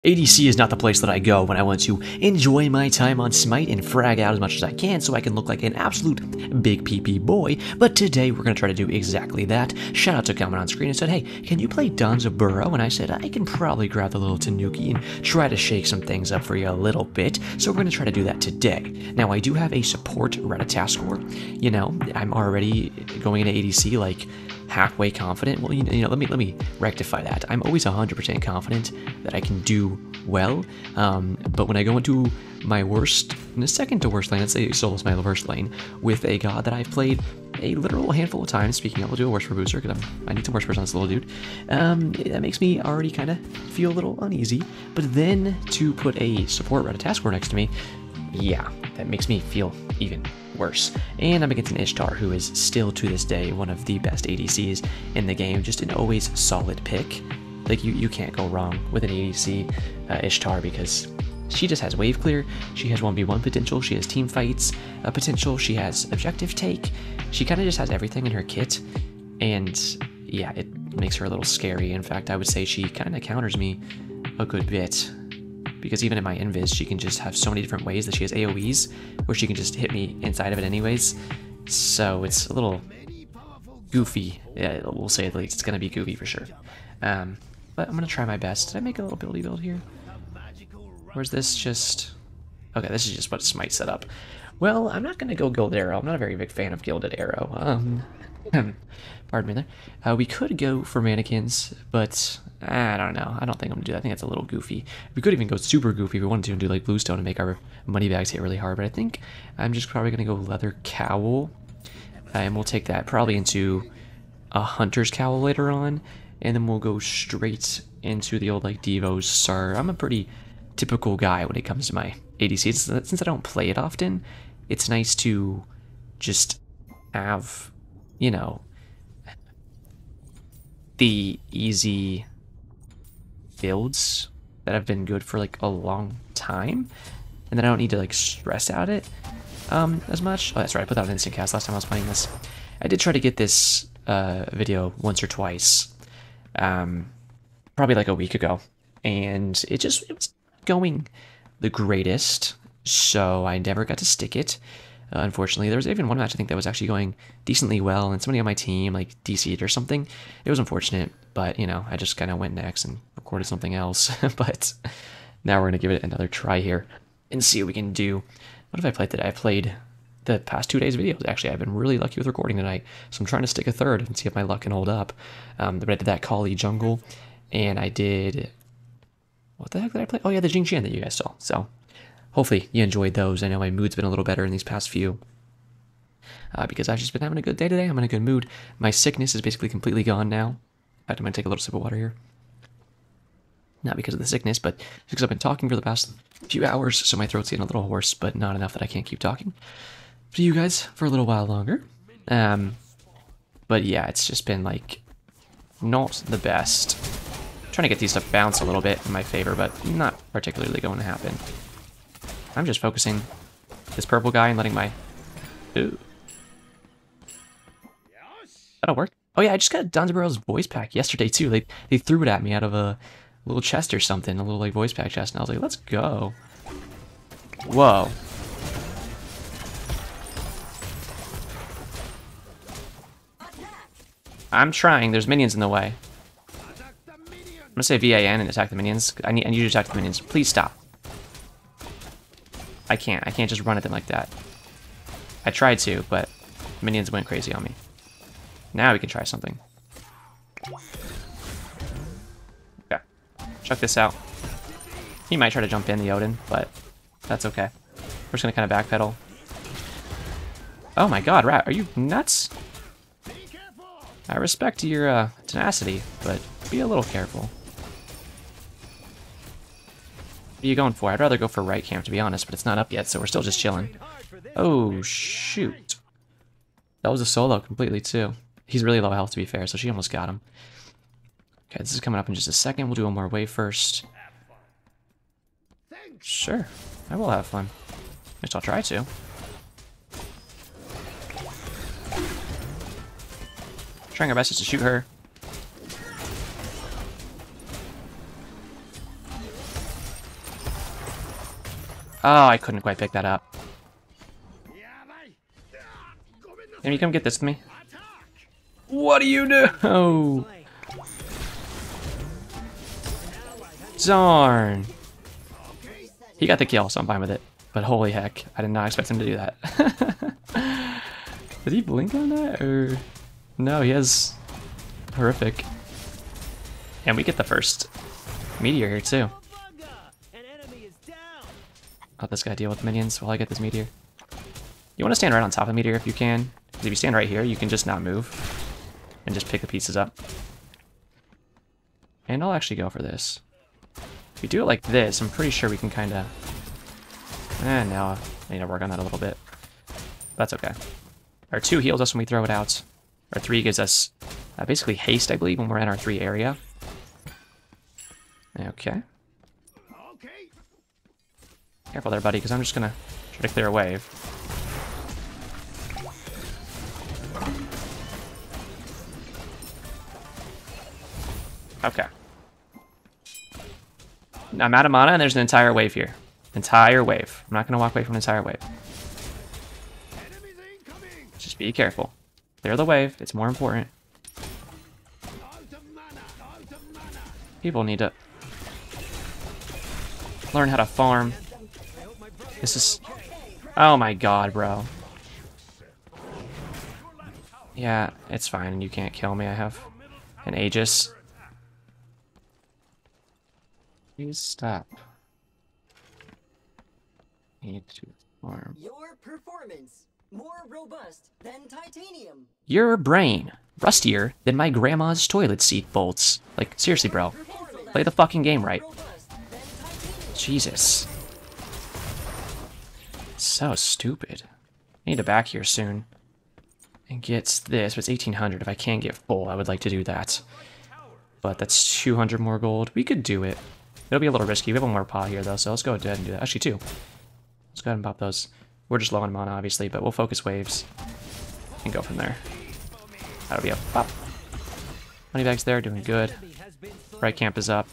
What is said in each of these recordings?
ADC is not the place that I go when I want to enjoy my time on SMITE and frag out as much as I can so I can look like an absolute big PP boy, but today we're going to try to do exactly that. Shout out to comment on screen and said, hey, can you play Donza Burrow? And I said, I can probably grab the little Tanuki and try to shake some things up for you a little bit, so we're going to try to do that today. Now, I do have a support Rattata score. You know, I'm already going into ADC like halfway confident. Well, you know, let me rectify that. I'm always 100% confident that I can do well, but when I go into my worst, the second to worst lane, let's say Solo's my worst lane, with a god that I've played a literal handful of times, speaking of, I'll do a worst for booster, because I need some worst on this little dude, that makes me already kind of feel a little uneasy, but then to put a support Rattata score next to me, yeah, that makes me feel even worse. And I'm against an Ishtar who is still to this day one of the best ADCs in the game, just an always solid pick. Like you can't go wrong with an ADC Ishtar because she just has wave clear, she has 1v1 potential, she has team fights potential, she has objective take, she kind of just has everything in her kit, and yeah, it makes her a little scary. In fact, I would say she kind of counters me a good bit, because even in my invis, she can just have so many different ways that she has AoEs, where she can just hit me inside of it anyways, so it's a little goofy. Yeah, we'll say at least it's going to be goofy for sure. But I'm going to try my best. Did I make a little buildy build here? Or is this just... Okay, this is just what SMITE set up. Well, I'm not going to go Gilded Arrow. I'm not a very big fan of Gilded Arrow. Pardon me there. We could go for mannequins, but I don't know. I don't think I'm going to do that. I think that's a little goofy. We could even go super goofy if we wanted to and do like Bluestone and make our money bags hit really hard, but I think I'm just probably going to go Leather Cowl. And we'll take that probably into a Hunter's Cowl later on, and then we'll go straight into the old like Devo's Sir. I'm a pretty typical guy when it comes to my ADC. Since I don't play it often, it's nice to just have, you know, the easy builds that have been good for like a long time, and then I don't need to like stress out it as much. Oh, that's right, I put that on instant cast last time I was playing this. I did try to get this video once or twice, probably like a week ago, and it was going the greatest, so I never got to stick it. Unfortunately, there was even one match I think that was actually going decently well, and somebody on my team like DC'd or something. It was unfortunate, but you know, I just kind of went next and recorded something else. But now we're gonna give it another try here and see what we can do. What have I played today? I played the past 2 days videos. Actually, I've been really lucky with recording tonight, so I'm trying to stick a third and see if my luck can hold up. But I did that Kali jungle, and I did... What the heck did I play? Oh yeah, the Jing Qian that you guys saw. So hopefully you enjoyed those. I know my mood's been a little better in these past few, because I've just been having a good day today. I'm in a good mood. My sickness is basically completely gone now. In fact, I'm going to take a little sip of water here. Not because of the sickness, but because I've been talking for the past few hours, so my throat's getting a little hoarse, but not enough that I can't keep talking to you guys for a little while longer. But yeah, it's just been like not the best. I'm trying to get these to bounce a little bit in my favor, but not particularly going to happen. I'm just focusing this purple guy and letting my... Ooh. That'll work. Oh yeah, I just got Donza Burrow's voice pack yesterday too. They threw it at me out of a little chest or something, a little like voice pack chest, and I was like, let's go. Whoa. I'm trying. There's minions in the way. I'm gonna say VAN and attack the minions. I need you to attack the minions. Please stop. I can't just run at them like that. I tried to, but minions went crazy on me. Now we can try something. Okay. Check this out. He might try to jump in the Odin, but that's okay. We're just gonna kind of backpedal. Oh my god, Rat, are you nuts? I respect your tenacity, but be a little careful. What are you going for? I'd rather go for right camp, to be honest, but it's not up yet, so we're still just chilling. Oh, shoot. That was a solo completely, too. He's really low health, to be fair, so she almost got him. Okay, this is coming up in just a second. We'll do one more wave first. Sure, I will have fun. At least I'll try to. Trying our best just to shoot her. Oh, I couldn't quite pick that up. Can you come get this with me? What do you do? Oh. Darn. He got the kill, so I'm fine with it. But holy heck, I did not expect him to do that. Did he blink on that? Or no, he has horrific. And we get the first meteor here too. Let this guy deal with minions while I get this meteor. You want to stand right on top of the meteor if you can. Because if you stand right here, you can just not move. And just pick the pieces up. And I'll actually go for this. If we do it like this, I'm pretty sure we can kind of... now I need to work on that a little bit. That's okay. Our 2 heals us when we throw it out. Our 3 gives us basically haste, I believe, when we're in our 3 area. Okay. Careful there, buddy, because I'm just going to try to clear a wave. Okay. I'm out of mana, and there's an entire wave here. Entire wave. I'm not going to walk away from an entire wave. Just be careful. Clear the wave. It's more important. People need to learn how to farm. This is... Oh my god, bro. Yeah, it's fine. You can't kill me. I have an Aegis. Please stop. Need to farm. Your performance more robust than titanium. Your brain rustier than my grandma's toilet seat bolts. Like, seriously, bro. Play the fucking game right. Jesus. So stupid. I need to back here soon. And get this, but it's 1800. If I can't get full, I would like to do that. But that's 200 more gold. We could do it. It'll be a little risky. We have one more paw here, though, so let's go ahead and do that. Actually, 2. Let's go ahead and pop those. We're just low on mana, obviously, but we'll focus waves and go from there. That'll be a pop. Moneybags there, doing good. Right camp is up.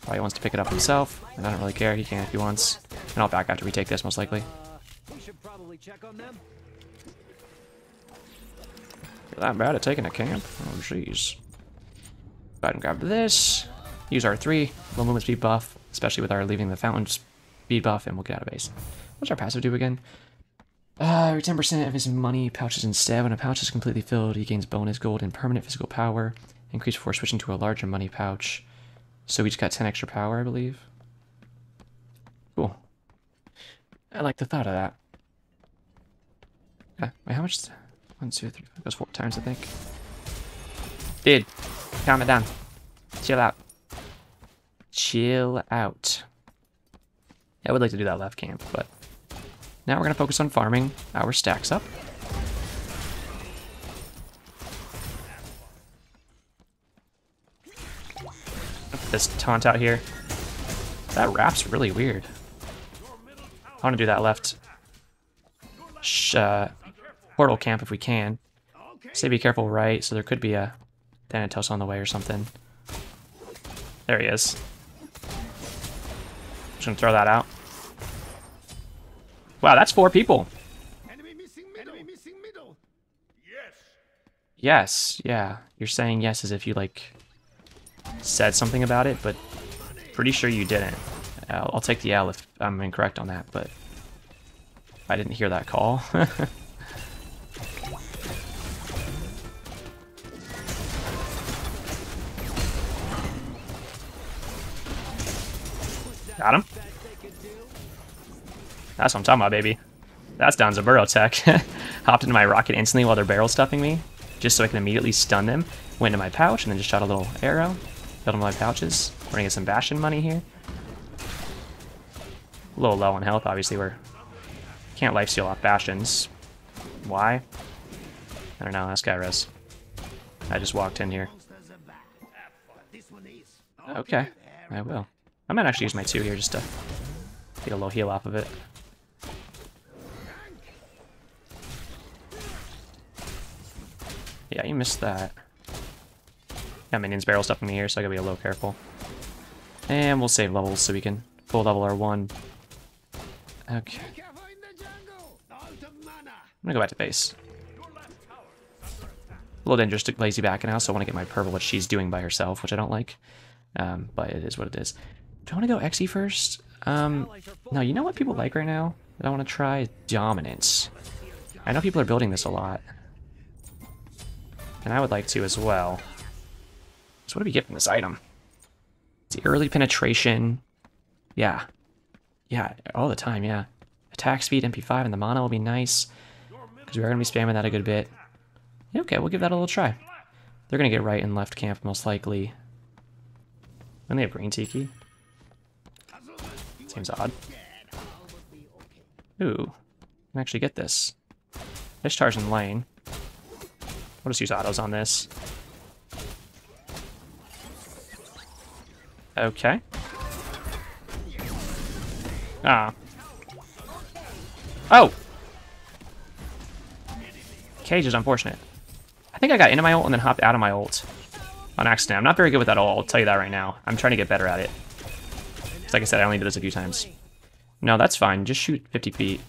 Probably wants to pick it up himself, and I don't really care. He can if he wants. And I'll back after we take this, most likely. You're that bad at taking a camp? Oh, jeez. Go ahead and grab this. Use our 3. Low movement speed buff, especially with our leaving the fountain speed buff, and we'll get out of base. What's our passive do again? Every 10% of his money pouches instead. When a pouch is completely filled, he gains bonus gold and permanent physical power. Increase before switching to a larger money pouch. So we just got 10 extra power, I believe. Cool. I like the thought of that. Wait, how much? 1, 2, 3, 4. Goes 4 times, I think. Dude, calm it down. Chill out. Chill out. I would like to do that left camp, but now we're going to focus on farming our stacks up. Put this taunt out here. That wrap's really weird. I want to do that left portal camp if we can. Say be careful right, so there could be a Thanatos on the way or something. There he is. Just gonna throw that out. Wow, that's 4 people. Enemy missing middle. Yes. Yes, yeah. You're saying yes as if you, like, said something about it, but pretty sure you didn't. I'll take the L if I'm incorrect on that, but I didn't hear that call. Got him. That's what I'm talking about, baby. That's down Zaburo tech. Hopped into my rocket instantly while they're barrel stuffing me, just so I can immediately stun them. Went into my pouch and then just shot a little arrow. Filled them with my pouches. We're gonna get some Bastion money here. A little low on health, obviously. We're can't lifesteal off Bastions. Why? I don't know. Ask Skyres. I just walked in here. Okay, I will. I might actually use my 2 here just to get a little heal off of it. Yeah, you missed that. Got minions barrel stuffing me here, so I gotta be a little careful. And we'll save levels so we can full level our 1 Okay. Be careful in the jungle. Out of mana. I'm gonna go back to base. A little dangerous to lazy back, and I also want to get my purple, what she's doing by herself, which I don't like. But it is what it is. Do I want to go XE first? No, you know what people like right now that I want to try? Dominance. I know people are building this a lot. And I would like to as well. So what do we get from this item? It's the early penetration. Yeah. Yeah, all the time, yeah. Attack speed, MP5, and the mana will be nice. Because we are going to be spamming that a good bit. Yeah, okay, we'll give that a little try. They're going to get right and left camp, most likely. And they have green tiki. Seems odd. Ooh. I can actually get this. Ishtar's in lane. We'll just use autos on this. Okay. Ah. Oh! Cage is unfortunate. I think I got into my ult and then hopped out of my ult on accident. I'm not very good with that ult, I'll tell you that right now. I'm trying to get better at it. Because like I said, I only did this a few times. No, that's fine. Just shoot 50 feet.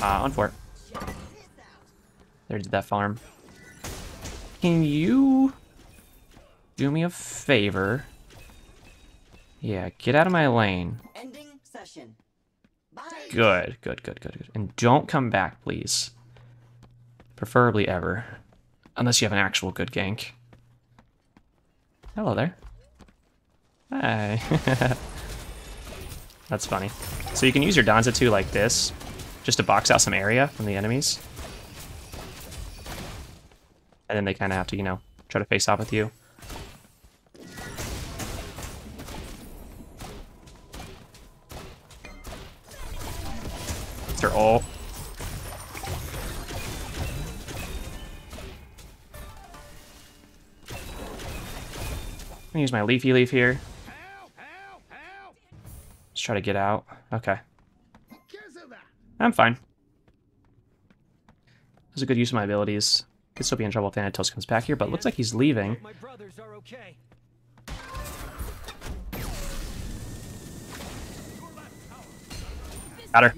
On for it. There did that farm. Can you do me a favor? Yeah, get out of my lane. Ending session. Bye. Good, good, good, good, good. And don't come back, please. Preferably ever. Unless you have an actual good gank. Hello there. Hi. That's funny. So you can use your Danzatsu like this, just to box out some area from the enemies. And then they kind of have to, you know, try to face off with you. They're all. I'm gonna use my leafy leaf here. Let's try to get out. Okay. I'm fine. That was a good use of my abilities. Could still be in trouble if Thanatos comes back here, but it looks like he's leaving. My brothers are okay. Got her.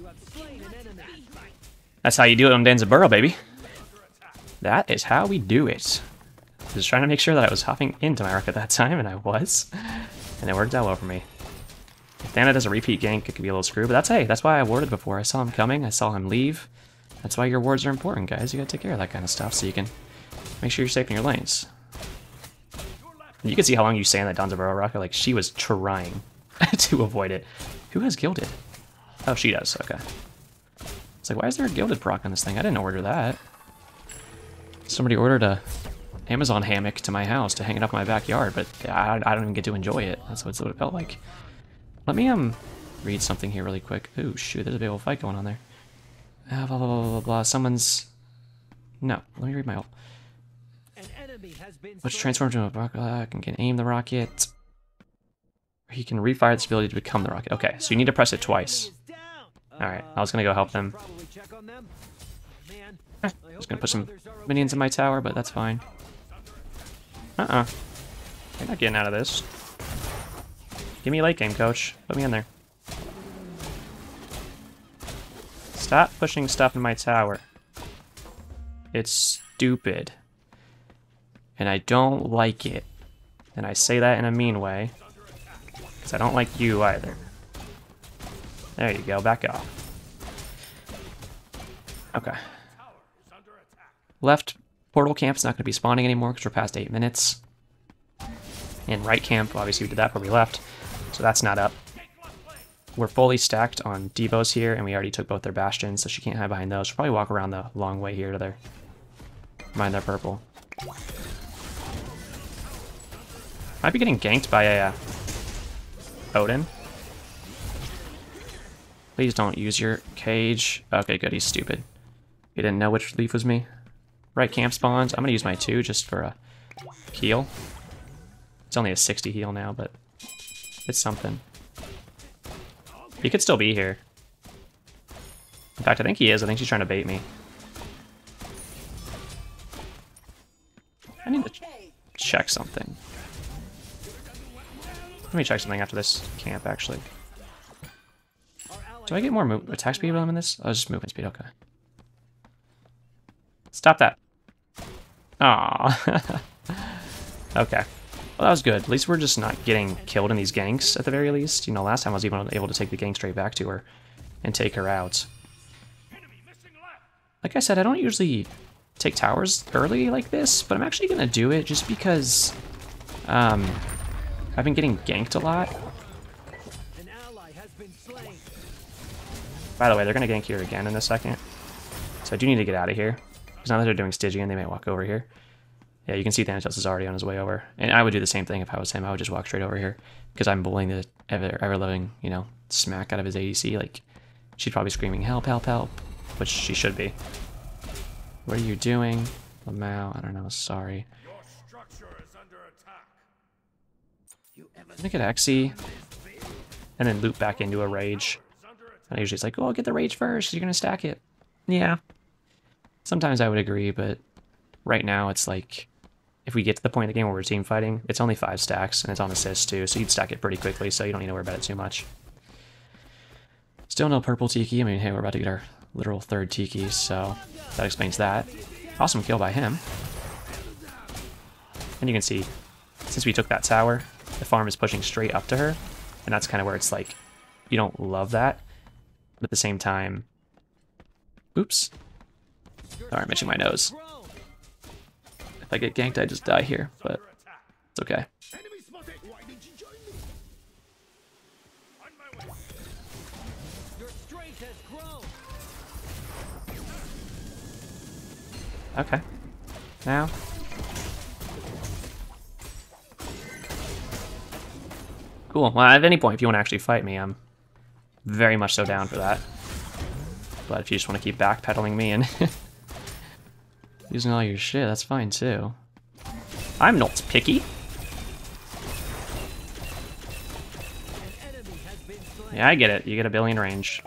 That's how you do it on Danzaburo, baby. That is how we do it. Just trying to make sure that I was hopping into my arc at that time, and I was. And it worked out well for me. If Thana does a repeat gank, it could be a little screwed, but that's, hey, that's why I warded before. I saw him coming, I saw him leave. That's why your wards are important, guys. You gotta take care of that kind of stuff so you can make sure you're safe in your lanes. And you can see how long you stay on that Danzaburo rocket. Like, she was trying to avoid it. Who has gilded? Oh, she does, okay. It's like, why is there a gilded proc on this thing? I didn't order that. Somebody ordered a Amazon hammock to my house to hang it up in my backyard, but I don't even get to enjoy it. That's what it felt like. Let me read something here really quick. Ooh, shoot, there's a big old fight going on there. Blah, blah, blah, blah, blah. Someone's... No, let me read my ult. Which transforms into a rocket and can aim the rocket. He can refire this ability to become the rocket. Okay, so you need to press it twice. Alright, I was gonna go help them. I was gonna put some minions in my tower, but that's fine. You're not getting out of this. Give me late game, coach. Put me in there. Stop pushing stuff in my tower. It's stupid. And I don't like it. And I say that in a mean way. Because I don't like you either. There you go, back off. Okay. Left portal camp's not going to be spawning anymore because we're past 8 minutes. And right camp, obviously we did that before we left. So that's not up. We're fully stacked on Devos here, and we already took both their bastions, so she can't hide behind those. She'll probably walk around the long way here to their... Behind their purple. Might be getting ganked by a... Odin. Please don't use your cage. Okay, good, he's stupid. He didn't know which leaf was me. Right camp spawns. I'm gonna use my 2 just for a heal. It's only a 60 heal now, but it's something. He could still be here. In fact, I think he is. I think she's trying to bait me. I need to check something. Let me check something after this camp, actually. Do I get more attack speed while I'm in this? Oh, just movement speed, okay. Stop that. Aww. Okay. Well, that was good. At least we're just not getting killed in these ganks, at the very least. You know, last time I was even able to take the gank straight back to her and take her out. Like I said, I don't usually take towers early like this, but I'm actually going to do it just because I've been getting ganked a lot. By the way, they're going to gank here again in a second. So I do need to get out of here. Because now that they're doing Stygian, they might walk over here. Yeah, you can see Thanatos is already on his way over. And I would do the same thing if I was him. I would just walk straight over here. Because I'm bullying the ever-loving, you know, smack out of his ADC. Like, she'd probably screaming, help, help, help. Which she should be. What are you doing? Lamau, I don't know, sorry. I'm gonna get Xe. And then loop back into a Rage. And usually it's like, oh, get the Rage first, you're gonna stack it. Yeah. Sometimes I would agree, but right now it's like, if we get to the point in the game where we're team fighting, it's only 5 stacks, and it's on assist too, so you'd stack it pretty quickly, so you don't need to worry about it too much. Still no purple Tiki. I mean, hey, we're about to get our literal 3rd Tiki, so that explains that. Awesome kill by him. And you can see, since we took that tower, the farm is pushing straight up to her, and that's kind of where it's like, you don't love that, but at the same time, oops. Sorry, I'm itching my nose. If I get ganked, I just die here, but it's okay. Okay. Now. Cool. Well, at any point, if you want to actually fight me, I'm very much so down for that. But if you just want to keep backpedaling me and using all your shit, that's fine too. I'm not picky. Yeah, I get it. You get a billion range.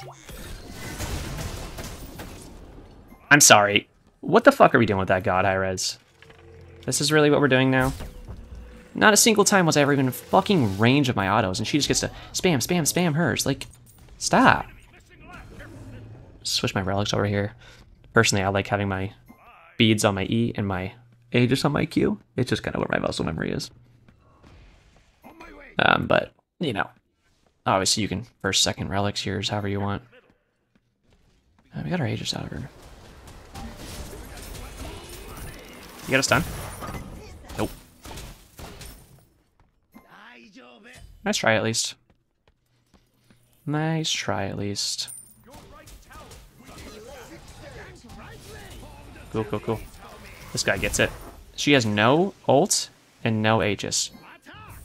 I'm sorry. What the fuck are we doing with that god high res? This is really what we're doing now? Not a single time was I ever even in fucking range of my autos, and she just gets to spam, spam, spam hers. Like, stop. Switch my relics over here. Personally, I like having my beads on my E and my Aegis on my Q. It's just kind of where my muscle memory is. But, you know, obviously you can first, second relics yours, however you want. We got our Aegis out of her. You got a stun? Nope. Nice try, at least. Nice try, at least. Cool, cool, cool. This guy gets it. She has no ult and no Aegis.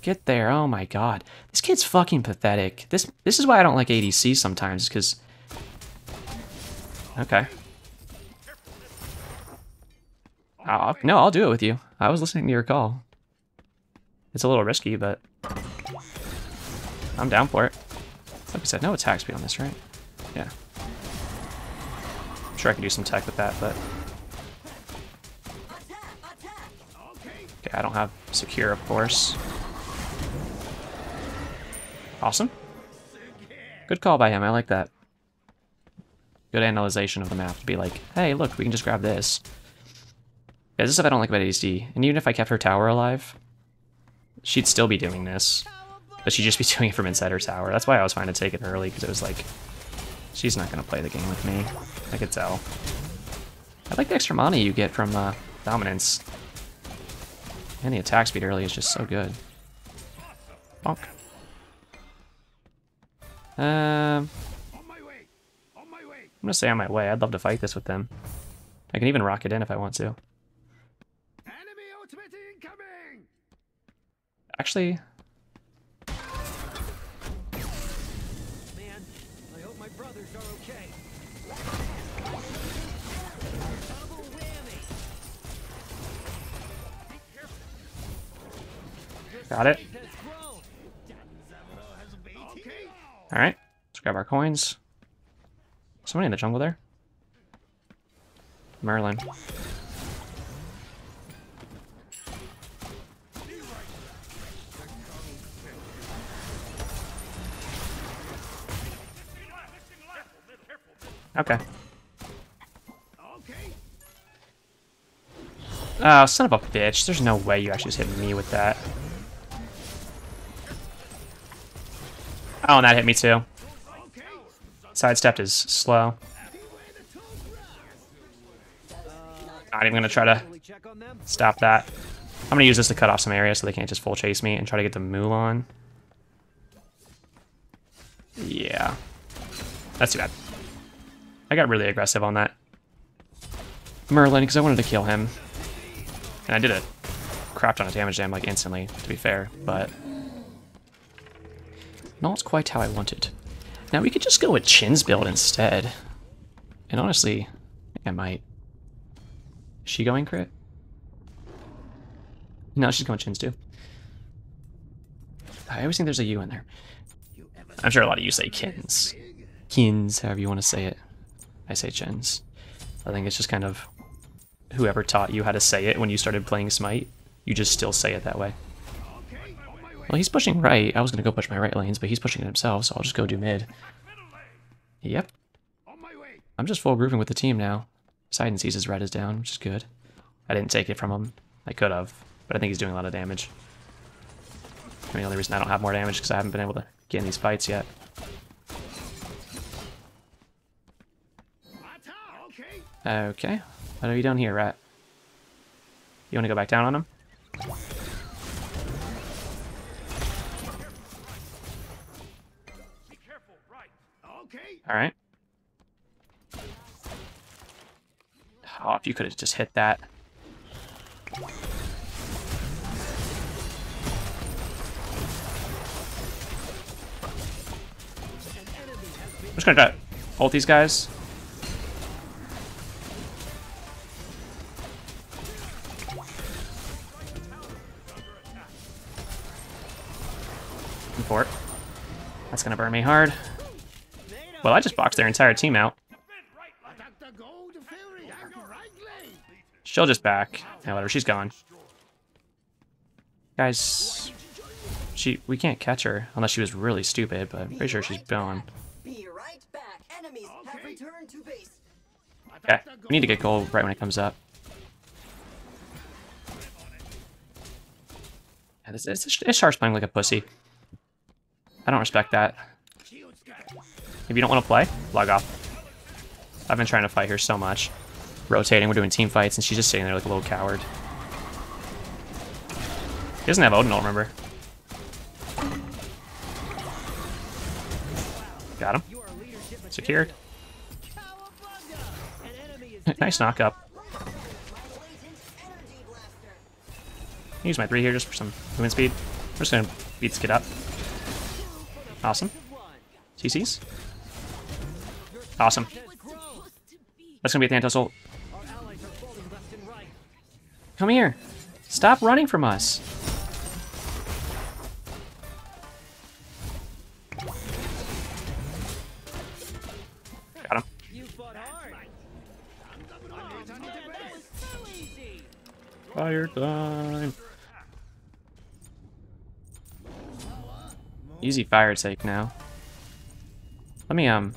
Get there. Oh my god. This kid's fucking pathetic. This is why I don't like ADC sometimes, because... Okay. No, I'll do it with you. I was listening to your call. It's a little risky, but... I'm down for it. Like I said, no attack speed on this, right? Yeah. I'm sure I can do some tech with that, but... Okay, I don't have secure, of course. Awesome. Good call by him, I like that. Good analyzation of the map to be like, hey, look, we can just grab this. Yeah, this is stuff I don't like about ADC. And even if I kept her tower alive, she'd still be doing this. But she'd just be doing it from inside her tower. That's why I was fine to take it early, because it was like, she's not going to play the game with me. I could tell. I like the extra mana you get from Dominance. And the attack speed early is just so good. Bonk. I'm gonna stay on my way. I'd love to fight this with them. I can even rock it in if I want to. Enemy ultimate incoming! Actually... Man, I hope my brothers are okay. Double whammy. Got it. Alright, let's grab our coins. Somebody in the jungle there? Merlin. Okay. Okay. Oh, son of a bitch. There's no way you actually just hit me with that. Oh, and that hit me too. Okay. Sidestepped is slow. Not even gonna try to stop that. I'm gonna use this to cut off some areas so they can't just full chase me and try to get the Mulan. Yeah. That's too bad. I got really aggressive on that Merlin because I wanted to kill him. And I did a crap ton of damage to him like instantly, to be fair, but not quite how I wanted. Now we could just go with Chin's build instead. And honestly, I think I might. Is she going crit? No, she's going Chin's too. I always think there's a U in there. I'm sure a lot of you say Kins. Kins, however you want to say it. I say Chins. I think it's just kind of whoever taught you how to say it when you started playing Smite. You just still say it that way. Well, he's pushing right. I was going to go push my right lanes, but he's pushing it himself, so I'll just go do mid. Yep. I'm just full grouping with the team now. Poseidon sees his red is down, which is good. I didn't take it from him. I could have, but I think he's doing a lot of damage. I mean, the only reason I don't have more damage is because I haven't been able to get in these fights yet. Okay. What are you doing here, Rat? You want to go back down on him? Alright. Oh, if you could have just hit that. I'm just gonna ult these guys. For it. That's gonna burn me hard. Well, I just boxed their entire team out. She'll just back. Yeah, whatever, she's gone. Guys, we can't catch her unless she was really stupid, but I'm pretty sure she's gone. Be right back. Enemies have returned to base. Okay, we need to get gold right when it comes up. Yeah, this Shar's playing like a pussy. I don't respect that. If you don't want to play, log off. I've been trying to fight her so much. Rotating, we're doing team fights, and she's just sitting there like a little coward. He doesn't have Odin ult, remember? Got him. Secured. Nice knock up. Use my 3 here just for some movement speed. I'm just gonna beat this kid up. Awesome. CCs. Awesome. That's gonna be a Thanatos ult. Come here. Stop running from us. Got him. Fire time. Easy fire take now. Let me, there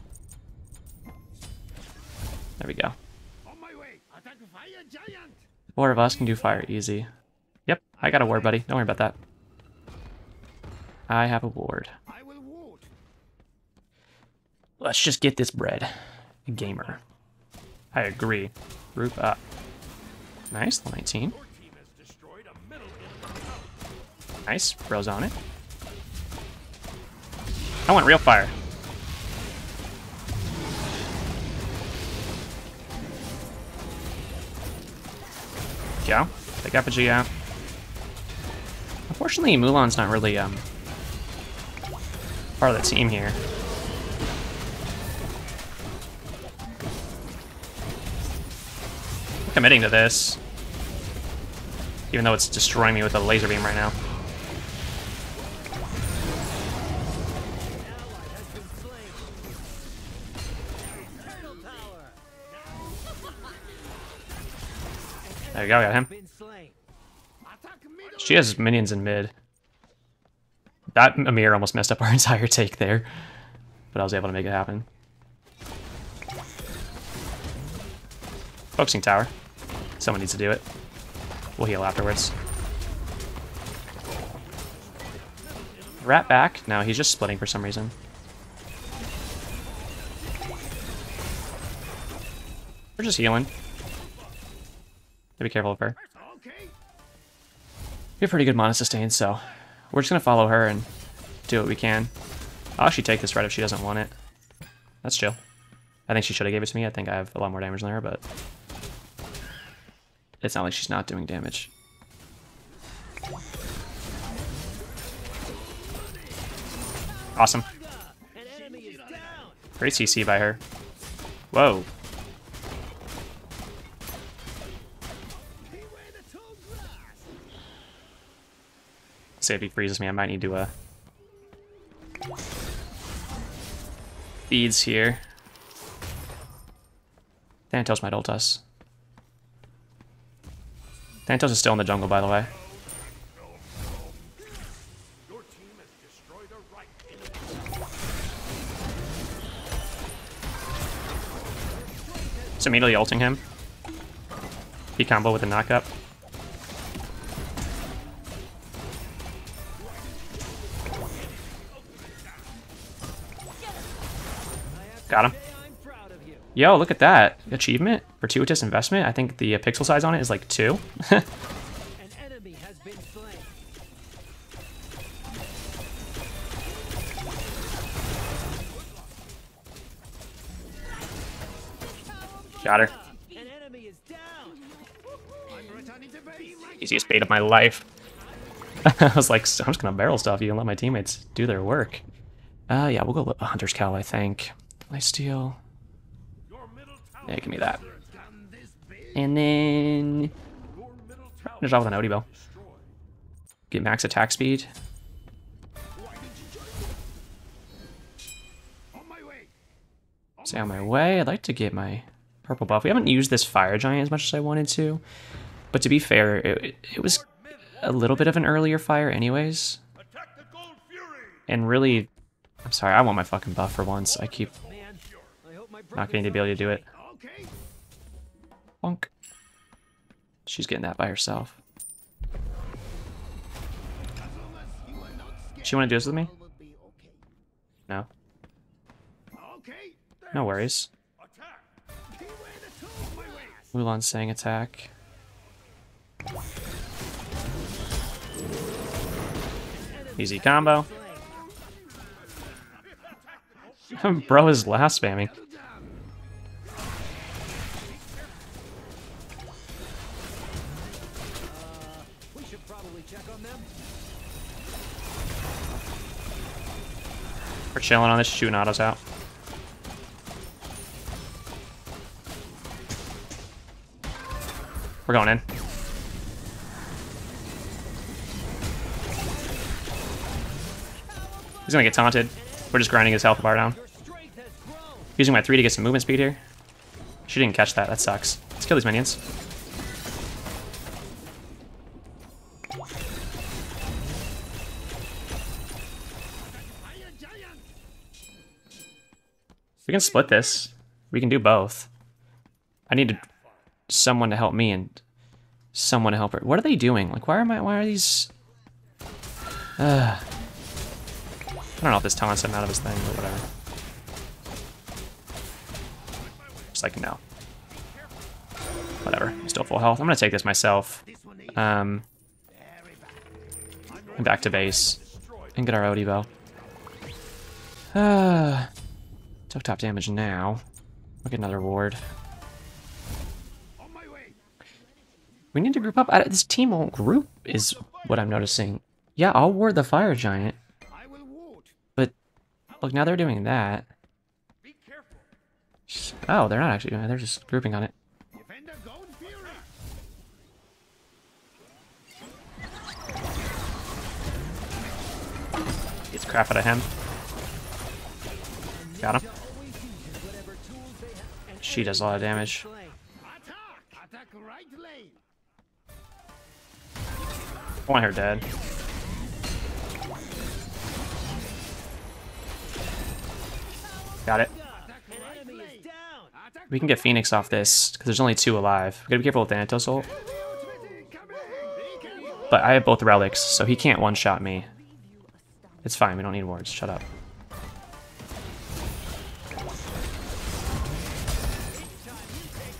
we go. 4 of us can do fire easy. Yep, I got a ward, buddy. Don't worry about that. I have a ward. Let's just get this bread. Gamer. I agree. Group up. Nice, 19. Nice, bro's on it. I want real fire. Go. Take Apogee out. Unfortunately, Mulan's not really part of the team here. I'm committing to this, even though it's destroying me with a laser beam right now. There we go, got him. She has minions in mid. That Amir almost messed up our entire take there, but I was able to make it happen. Focusing tower. Someone needs to do it. We'll heal afterwards. Rat back. No, he's just splitting for some reason. We're just healing. Be careful of her. We have pretty good mana sustain, so we're just gonna follow her and do what we can. I'll actually take this right if she doesn't want it. That's chill. I think she should have gave it to me. I think I have a lot more damage than her, but it's not like she's not doing damage. Awesome. Great CC by her. Whoa. Say if he freezes me, I might need to beads here. Thanatos might ult us. Thanatos is still in the jungle, by the way. Just immediately ulting him. He combo with a knockup. Got him. Yo, look at that. Achievement. Fortuitous investment. I think the pixel size on it is like 2. An enemy has been slain. Got her. An enemy is down. I'm returning to base. Easiest bait of my life. I was like, I'm just gonna barrel stuff you and let my teammates do their work. Yeah, we'll go Hunter's Cowl, I think. Lifesteal. Yeah, give me that. And then finish off with an OD bow. Get max attack speed. Stay on my way. I'd like to get my purple buff. We haven't used this fire giant as much as I wanted to, but to be fair, it was a little bit of an earlier fire anyways. And really, I'm sorry, I want my fucking buff for once. I keep not getting to be able to do it. Bonk. She's getting that by herself. She want to do this with me? No. No worries. Mulan saying attack. Easy combo. Bro is last spamming. We should probably check on them. We're chilling on this, shooting autos out. We're going in. He's gonna get taunted. We're just grinding his health bar down. Using my 3 to get some movement speed here. She didn't catch that. That sucks. Let's kill these minions. We can split this. We can do both. I need someone to help me and someone to help her. What are they doing? Like, why are these... I don't know if this taunts him out of his thing, but whatever. Just like, no. Whatever. I'm still full health. I'm gonna take this myself. And back to base. And get our OD bow. Took top damage now. We'll get another ward. We need to group up. This team won't group, is what I'm noticing. Yeah, I'll ward the fire giant. But look, now they're doing that. Oh, they're not actually doing it. They're just grouping on it. Gets crap out of him. Got him. She does a lot of damage. I want her dead. Got it. We can get Phoenix off this, because there's only 2 alive. We gotta be careful with Thanatos ult. But I have both relics, so he can't one-shot me. It's fine, we don't need wards. Shut up.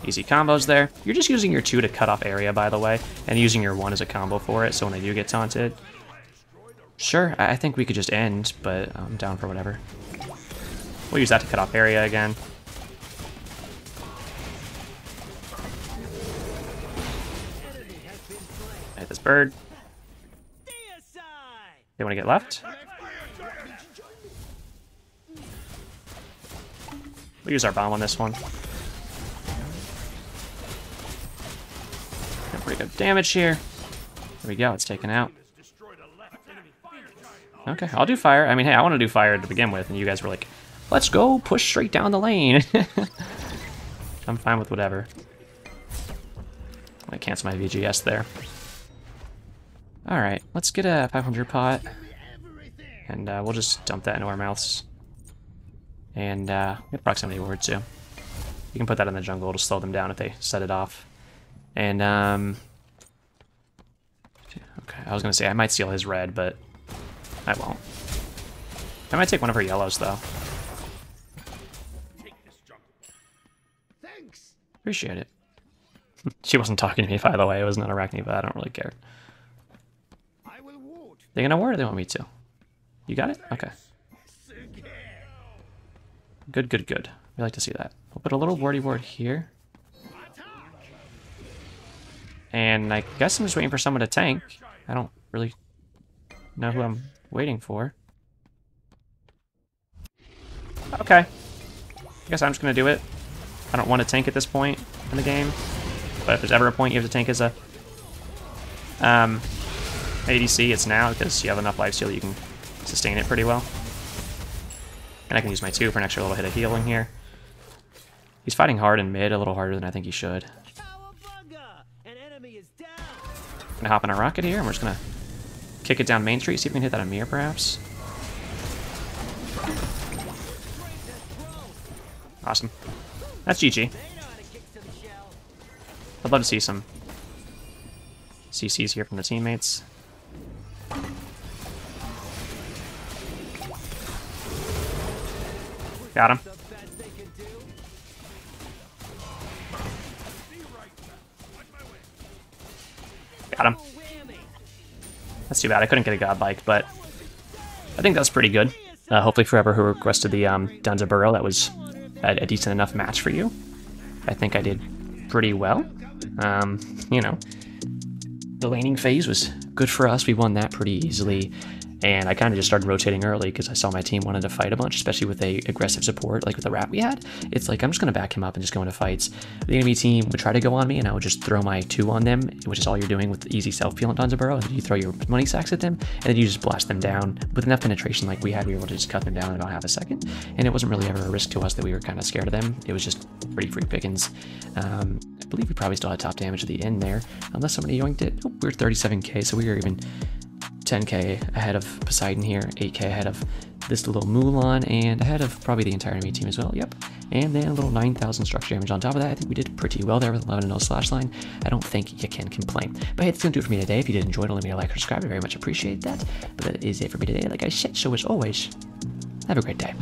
Easy combos there. You're just using your 2 to cut off area, by the way, and using your 1 as a combo for it, so when they do get taunted. Sure, I think we could just end, but I'm down for whatever. We'll use that to cut off area again. Hit this bird. They want to get left? We'll use our bomb on this one. Pretty good damage here. There we go, it's taken out. Okay, I'll do fire. I mean, hey, I want to do fire to begin with, and you guys were like, let's go, push straight down the lane. I'm fine with whatever. I'm gonna cancel my VGS there. Alright, let's get a 500 pot. And we'll just dump that into our mouths. And get proximity ward too. You can put that in the jungle to slow them down if they set it off. And, okay, I was gonna say I might steal his red, but I won't. I might take one of her yellows, though. Appreciate it. She wasn't talking to me, by the way. It was not Arachne, but I don't really care. They gonna ward or they want me to? You got it? Okay. Good, good, good. We like to see that. We'll put a little wardy ward here. And I guess I'm just waiting for someone to tank. I don't really know who I'm waiting for. Okay. I guess I'm just going to do it. I don't want to tank at this point in the game. But if there's ever a point you have to tank as a ADC, it's now, because you have enough lifesteal that you can sustain it pretty well. And I can use my 2 for an extra little hit of healing here. He's fighting hard in mid, a little harder than I think he should. Gonna hop on a rocket here, and we're just gonna kick it down Main Street, see if we can hit that Amir, perhaps. Awesome. That's GG. I'd love to see some CCs here from the teammates. Got him. Got him. That's too bad. I couldn't get a godlike, but I think that's pretty good. Hopefully for whoever who requested the Dunza Burrow, that was a decent enough match for you. I think I did pretty well. You know, the laning phase was good for us. We won that pretty easily. And I kind of just started rotating early because I saw my team wanted to fight a bunch, especially with a aggressive support like with the rat we had. It's like, I'm just going to back him up and just go into fights. The enemy team would try to go on me, and I would just throw my 2 on them, which is all you're doing with easy self-peel on Dunza Burrow. And then you throw your money sacks at them, and then you just blast them down. With enough penetration like we had, we were able to just cut them down in about half a second. And it wasn't really ever a risk to us that we were kind of scared of them. It was just pretty free pickings. I believe we probably still had top damage at the end there, unless somebody yoinked it. Oh, we were 37k, so we were even 10k ahead of Poseidon here, 8k ahead of this little Mulan, and ahead of probably the entire enemy team as well. Yep. And then a little 9,000 structure damage on top of that. I think we did pretty well there with 11-0 slash line. I don't think you can complain. But hey, that's going to do it for me today. If you did enjoy it, let me know, like, or subscribe. I very much appreciate that. But that is it for me today. Like I said, so as always, have a great day.